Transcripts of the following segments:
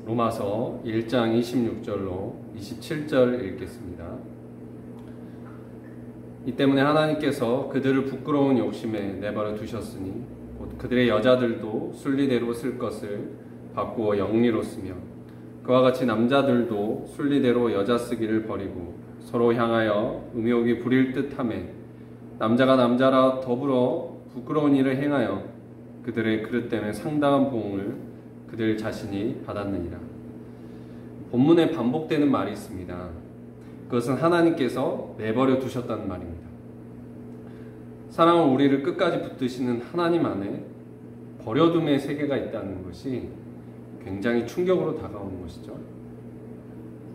로마서 1장 26절로 27절 읽겠습니다. 이 때문에 하나님께서 그들을 부끄러운 욕심에 내버려 두셨으니 곧 그들의 여자들도 순리대로 쓸 것을 바꾸어 영리로 쓰며 그와 같이 남자들도 순리대로 여자 쓰기를 버리고 서로 향하여 음욕이 부릴 듯하매 남자가 남자라 더불어 부끄러운 일을 행하여 그들의 그릇 때문에 상당한 보응을 그들 자신이 받았느니라. 본문에 반복되는 말이 있습니다. 그것은 하나님께서 내버려 두셨다는 말입니다. 사랑은 우리를 끝까지 붙드시는 하나님 안에 버려둠의 세계가 있다는 것이 굉장히 충격으로 다가오는 것이죠.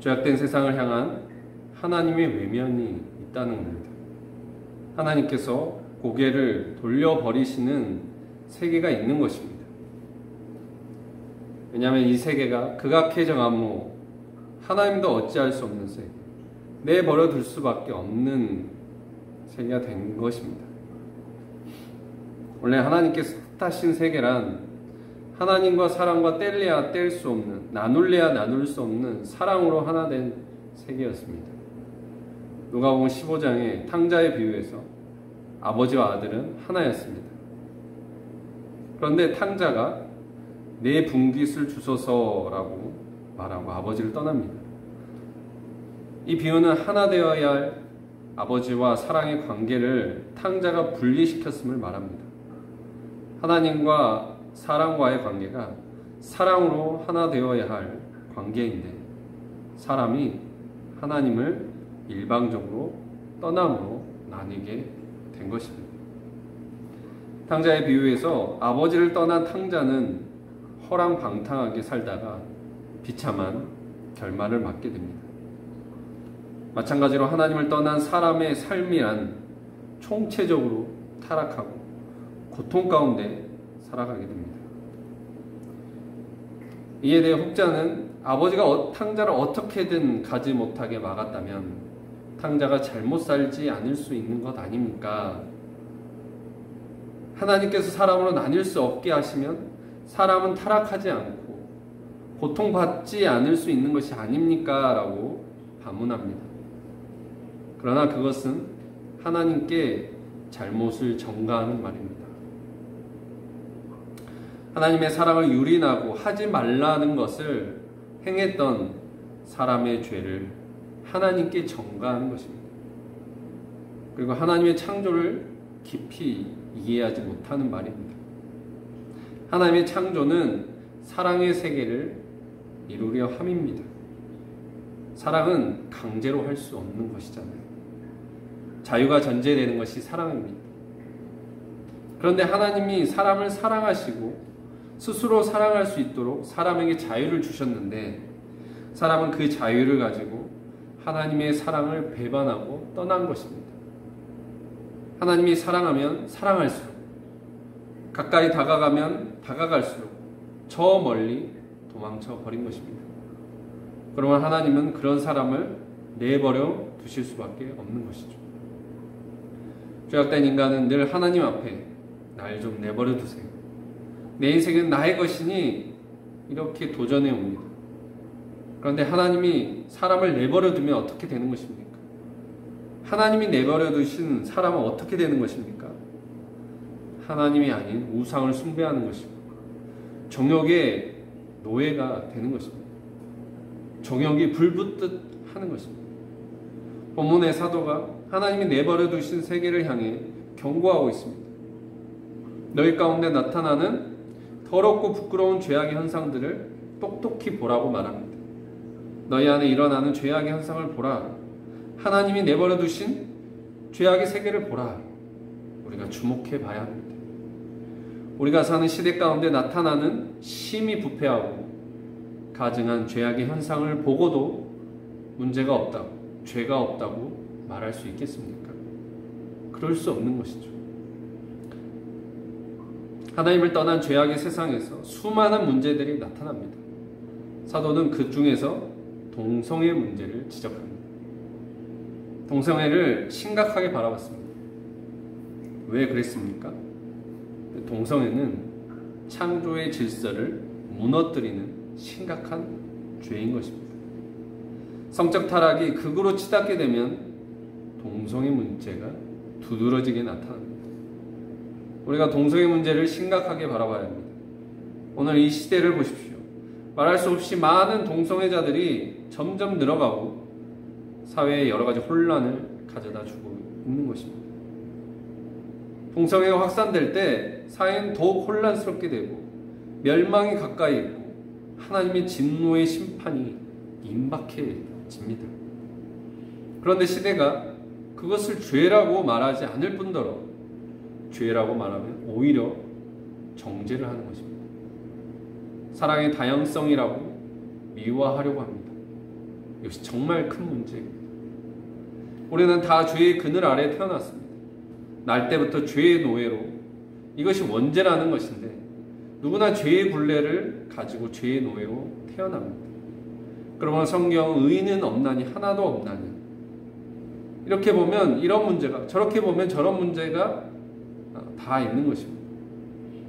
죄악된 세상을 향한 하나님의 외면이 있다는 겁니다. 하나님께서 고개를 돌려버리시는 세계가 있는 것입니다. 왜냐하면 이 세계가 극악해져가므로 하나님도 어찌할 수 없는 세계, 내버려 둘 수밖에 없는 세계가 된 것입니다. 원래 하나님께서 뜻하신 세계란 하나님과 사람과 뗄래야 뗄 수 없는, 나눌래야 나눌 수 없는 사랑으로 하나 된 세계였습니다. 누가복음 15장의 탕자의 비유에서 아버지와 아들은 하나였습니다. 그런데 탕자가 내 분깃을 주소서라고 말하고 아버지를 떠납니다. 이 비유는 하나 되어야 할 아버지와 사랑의 관계를 탕자가 분리시켰음을 말합니다. 하나님과 사람과의 관계가 사랑으로 하나 되어야 할 관계인데 사람이 하나님을 일방적으로 떠남으로 나뉘게 된 것입니다. 탕자의 비유에서 아버지를 떠난 탕자는 허랑방탕하게 살다가 비참한 결말을 맞게 됩니다. 마찬가지로 하나님을 떠난 사람의 삶이란 총체적으로 타락하고 고통 가운데 살아가게 됩니다. 이에 대해 혹자는 아버지가 탕자를 어떻게든 가지 못하게 막았다면 탕자가 잘못 살지 않을 수 있는 것 아닙니까? 하나님께서 사람으로 나뉠 수 없게 하시면 사람은 타락하지 않고 고통받지 않을 수 있는 것이 아닙니까? 라고 반문합니다. 그러나 그것은 하나님께 잘못을 전가하는 말입니다. 하나님의 사랑을 유린하고 하지 말라는 것을 행했던 사람의 죄를 하나님께 전가하는 것입니다. 그리고 하나님의 창조를 깊이 이해하지 못하는 말입니다. 하나님의 창조는 사랑의 세계를 이루려 함입니다. 사랑은 강제로 할 수 없는 것이잖아요. 자유가 전제되는 것이 사랑입니다. 그런데 하나님이 사람을 사랑하시고 스스로 사랑할 수 있도록 사람에게 자유를 주셨는데 사람은 그 자유를 가지고 하나님의 사랑을 배반하고 떠난 것입니다. 하나님이 사랑하면 사랑할수록 가까이 다가가면 다가갈수록 저 멀리 도망쳐 버린 것입니다. 그러면 하나님은 그런 사람을 내버려 두실 수밖에 없는 것이죠. 죄악된 인간은 늘 하나님 앞에 날 좀 내버려 두세요. 내 인생은 나의 것이니 이렇게 도전해 옵니다. 그런데 하나님이 사람을 내버려 두면 어떻게 되는 것입니까? 하나님이 내버려 두신 사람은 어떻게 되는 것입니까? 하나님이 아닌 우상을 숭배하는 것입니다. 정욕의 노예가 되는 것입니다. 정욕이 불붙듯 하는 것입니다. 본문의 사도가 하나님이 내버려 두신 세계를 향해 경고하고 있습니다. 너희 가운데 나타나는 더럽고 부끄러운 죄악의 현상들을 똑똑히 보라고 말합니다. 너희 안에 일어나는 죄악의 현상을 보라. 하나님이 내버려 두신 죄악의 세계를 보라. 우리가 주목해 봐야 합니다. 우리가 사는 시대 가운데 나타나는 심히 부패하고 가증한 죄악의 현상을 보고도 문제가 없다고, 죄가 없다고 말할 수 있겠습니까? 그럴 수 없는 것이죠. 하나님을 떠난 죄악의 세상에서 수많은 문제들이 나타납니다. 사도는 그 중에서 동성애 문제를 지적합니다. 동성애를 심각하게 바라봤습니다. 왜 그랬습니까? 동성애는 창조의 질서를 무너뜨리는 심각한 죄인 것입니다. 성적 타락이 극으로 치닫게 되면 동성애 문제가 두드러지게 나타납니다. 우리가 동성애 문제를 심각하게 바라봐야 합니다. 오늘 이 시대를 보십시오. 말할 수 없이 많은 동성애자들이 점점 늘어가고 사회에 여러 가지 혼란을 가져다 주고 있는 것입니다. 동성애가 확산될 때 사회는 더욱 혼란스럽게 되고 멸망이 가까이 있고 하나님의 진노의 심판이 임박해집니다. 그런데 시대가 그것을 죄라고 말하지 않을 뿐더러 죄라고 말하면 오히려 정죄를 하는 것입니다. 사랑의 다양성이라고 미화하려고 합니다. 이것이 정말 큰 문제입니다. 우리는 다 죄의 그늘 아래 태어났습니다. 날 때부터 죄의 노예로 이것이 원죄라는 것인데 누구나 죄의 굴레를 가지고 죄의 노예로 태어납니다. 그러면 성경 의인은 없나니 하나도 없나니 이렇게 보면 이런 문제가 저렇게 보면 저런 문제가 다 있는 것입니다.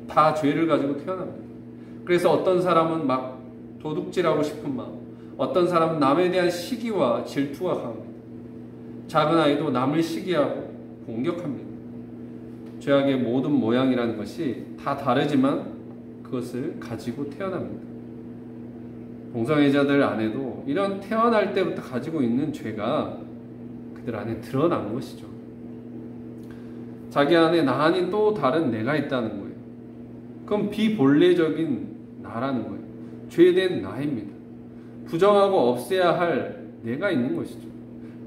다 죄를 가지고 태어납니다. 그래서 어떤 사람은 막 도둑질하고 싶은 마음, 어떤 사람은 남에 대한 시기와 질투가 강합니다. 작은 아이도 남을 시기하고 공격합니다. 죄악의 모든 모양이라는 것이 다 다르지만 그것을 가지고 태어납니다. 동성애자들 안에도 이런 태어날 때부터 가지고 있는 죄가 그들 안에 드러난 것이죠. 자기 안에 나 아닌 또 다른 내가 있다는 거예요. 그건 비본래적인 나라는 거예요. 죄된 나입니다. 부정하고 없애야 할 내가 있는 것이죠.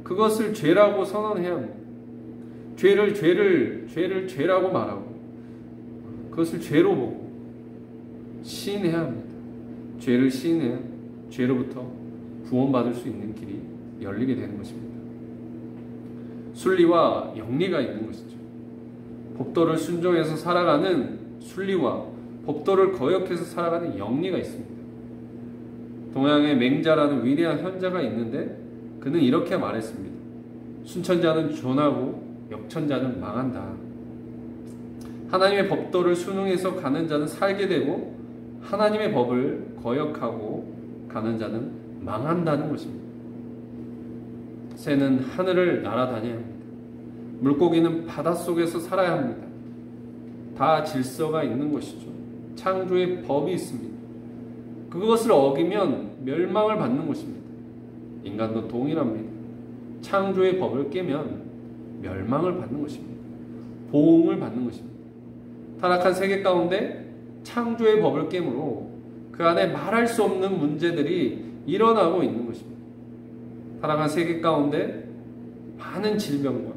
그것을 죄라고 선언해야 합니다. 죄를 죄라고 말하고 그것을 죄로 보고 시인해야 합니다. 죄를 시인해야 죄로부터 구원받을 수 있는 길이 열리게 되는 것입니다. 순리와 영리가 있는 것이죠. 법도를 순종해서 살아가는 순리와 법도를 거역해서 살아가는 영리가 있습니다. 동양의 맹자라는 위대한 현자가 있는데 그는 이렇게 말했습니다. 순천자는 존하고 역천자는 망한다. 하나님의 법도를 순응해서 가는 자는 살게 되고 하나님의 법을 거역하고 가는 자는 망한다는 것입니다. 새는 하늘을 날아다녀야 합니다. 물고기는 바닷속에서 살아야 합니다. 다 질서가 있는 것이죠. 창조의 법이 있습니다. 그것을 어기면 멸망을 받는 것입니다. 인간도 동일합니다. 창조의 법을 깨면 멸망을 받는 것입니다. 보응을 받는 것입니다. 타락한 세계 가운데 창조의 법을 깨므로 그 안에 말할 수 없는 문제들이 일어나고 있는 것입니다. 타락한 세계 가운데 많은 질병과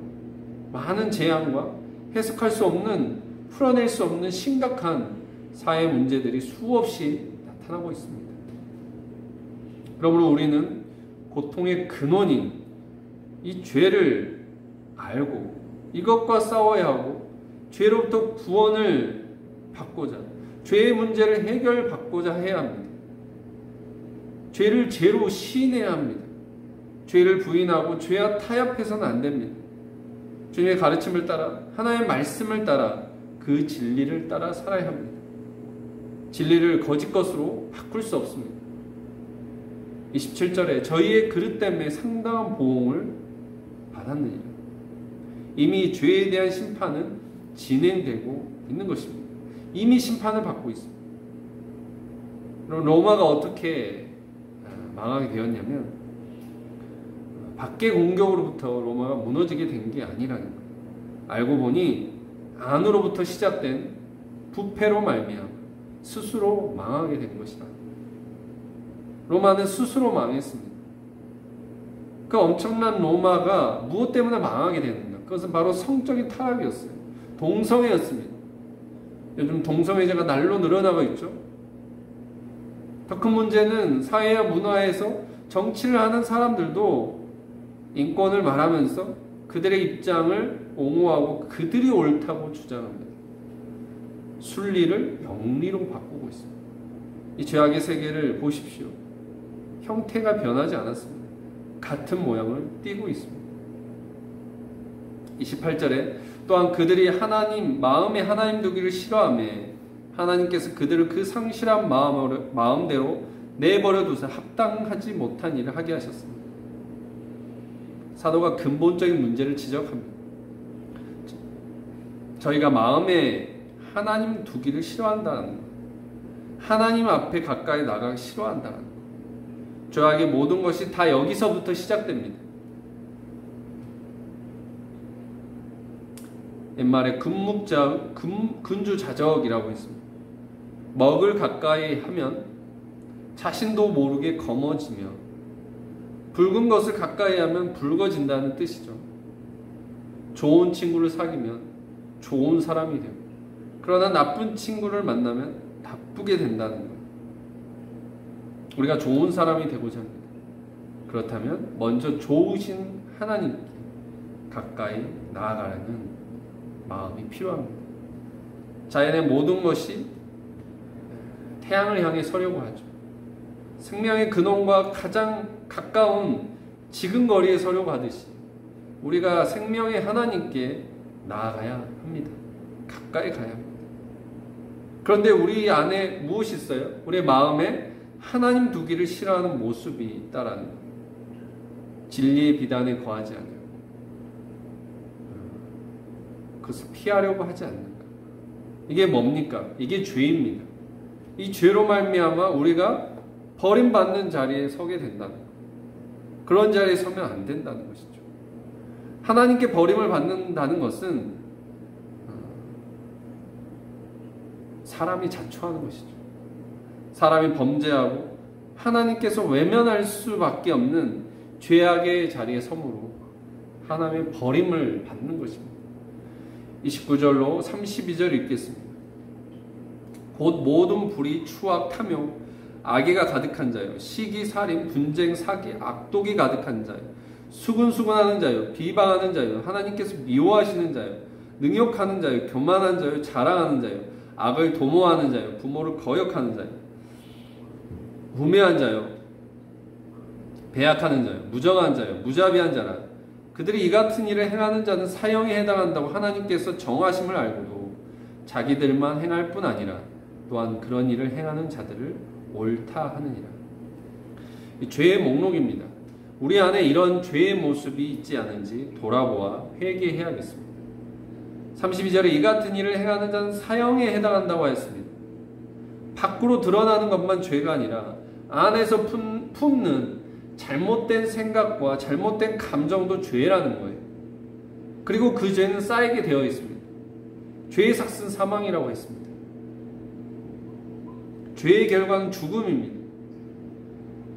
많은 재앙과 해석할 수 없는, 풀어낼 수 없는 심각한 사회 문제들이 수없이 나타나고 있습니다. 그러므로 우리는 고통의 근원인 이 죄를 알고 이것과 싸워야 하고 죄로부터 구원을 받고자, 죄의 문제를 해결받고자 해야 합니다. 죄를 죄로 시인해야 합니다. 죄를 부인하고 죄와 타협해서는 안 됩니다. 주님의 가르침을 따라, 하나님의 말씀을 따라 그 진리를 따라 살아야 합니다. 진리를 거짓 것으로 바꿀 수 없습니다. 27절에 저희의 그릇 때문에 상당한 보응을 받았느니라. 이미 죄에 대한 심판은 진행되고 있는 것입니다. 이미 심판을 받고 있습니다. 그럼 로마가 어떻게 망하게 되었냐면 밖의 공격으로부터 로마가 무너지게 된 게 아니라는 거예요. 알고 보니 안으로부터 시작된 부패로 말미암아 스스로 망하게 된 것이다. 로마는 스스로 망했습니다. 그 엄청난 로마가 무엇 때문에 망하게 되는가? 그것은 바로 성적인 타락이었어요. 동성애였습니다. 요즘 동성애자가 날로 늘어나고 있죠. 더 큰 문제는 사회와 문화에서 정치를 하는 사람들도 인권을 말하면서 그들의 입장을 옹호하고 그들이 옳다고 주장합니다. 순리를 영리로 바꾸고 있습니다. 이 죄악의 세계를 보십시오. 형태가 변하지 않았습니다. 같은 모양을 띠고 있습니다. 28절에 또한 그들이 하나님 마음에 하나님 두기를 싫어하며 하나님께서 그들을 그 상실한 마음대로 내버려 두사 합당하지 못한 일을 하게 하셨습니다. 사도가 근본적인 문제를 지적합니다. 저희가 마음에 하나님 두기를 싫어한다는 것, 하나님 앞에 가까이 나가기 싫어한다는 것, 죄악의 모든 것이 다 여기서부터 시작됩니다. 옛말에 근주자적이라고 했습니다. 먹을 가까이 하면 자신도 모르게 검어지며 붉은 것을 가까이 하면 붉어진다는 뜻이죠. 좋은 친구를 사귀면 좋은 사람이 되고, 그러나 나쁜 친구를 만나면 나쁘게 된다는 거예요. 우리가 좋은 사람이 되고자 합니다. 그렇다면 먼저 좋으신 하나님께 가까이 나아가려는 마음이 필요합니다. 자연의 모든 것이 태양을 향해 서려고 하죠. 생명의 근원과 가장 가까운 지근거리에 서려고 하듯이 우리가 생명의 하나님께 나아가야 합니다. 가까이 가야 합니다. 그런데 우리 안에 무엇이 있어요? 우리의 마음에 하나님 두기를 싫어하는 모습이 있다라는 거예요. 진리의 비단에 거하지 않아요. 그것을 피하려고 하지 않는가. 이게 뭡니까? 이게 죄입니다. 이 죄로 말미암아 우리가 버림받는 자리에 서게 된다는 것. 그런 자리에 서면 안 된다는 것이죠. 하나님께 버림을 받는다는 것은 사람이 자초하는 것이죠. 사람이 범죄하고 하나님께서 외면할 수밖에 없는 죄악의 자리에 섬으로 하나님의 버림을 받는 것입니다. 29절로 32절 읽겠습니다. 곧 모든 불의, 추악, 탐욕, 악의가 가득한 자요, 시기, 살인, 분쟁, 사기, 악독이 가득한 자요, 수근수근하는 자요, 비방하는 자요, 하나님께서 미워하시는 자요, 능욕하는 자요, 교만한 자요, 자랑하는 자요, 악을 도모하는 자요, 부모를 거역하는 자요, 우매한 자요, 배약하는 자요, 무정한 자요, 무자비한 자라. 그들이 이 같은 일을 행하는 자는 사형에 해당한다고 하나님께서 정하심을 알고도 자기들만 행할 뿐 아니라 또한 그런 일을 행하는 자들을 옳다 하느니라. 이 죄의 목록입니다. 우리 안에 이런 죄의 모습이 있지 않은지 돌아보아 회개해야겠습니다. 32절에 이 같은 일을 행하는 자는 사형에 해당한다고 하였습니다. 밖으로 드러나는 것만 죄가 아니라 안에서 품는 잘못된 생각과 잘못된 감정도 죄라는 거예요. 그리고 그 죄는 쌓이게 되어 있습니다. 죄의 삭은 사망이라고 했습니다. 죄의 결과는 죽음입니다.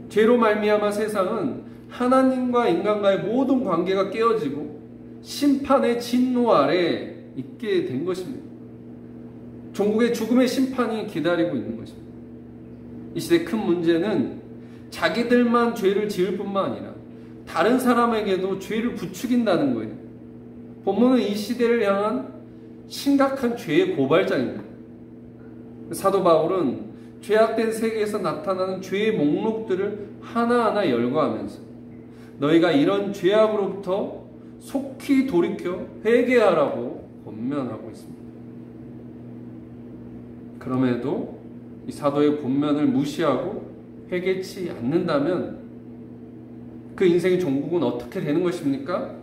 죄로 말미암아 세상은 하나님과 인간과의 모든 관계가 깨어지고 심판의 진노 아래 있게 된 것입니다. 종국의 죽음의 심판이 기다리고 있는 것입니다. 이 시대의 큰 문제는 자기들만 죄를 지을 뿐만 아니라 다른 사람에게도 죄를 부추긴다는 거예요. 본문은 이 시대를 향한 심각한 죄의 고발장입니다. 사도 바울은 죄악된 세계에서 나타나는 죄의 목록들을 하나하나 열거하면서 너희가 이런 죄악으로부터 속히 돌이켜 회개하라고 권면하고 있습니다. 그럼에도 이 사도의 권면을 무시하고 회개치 않는다면 그 인생의 종국은 어떻게 되는 것입니까?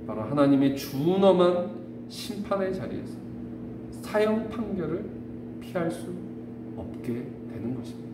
바로 하나님의 준엄한 심판의 자리에서 사형 판결을 피할 수 없게 되는 것입니다.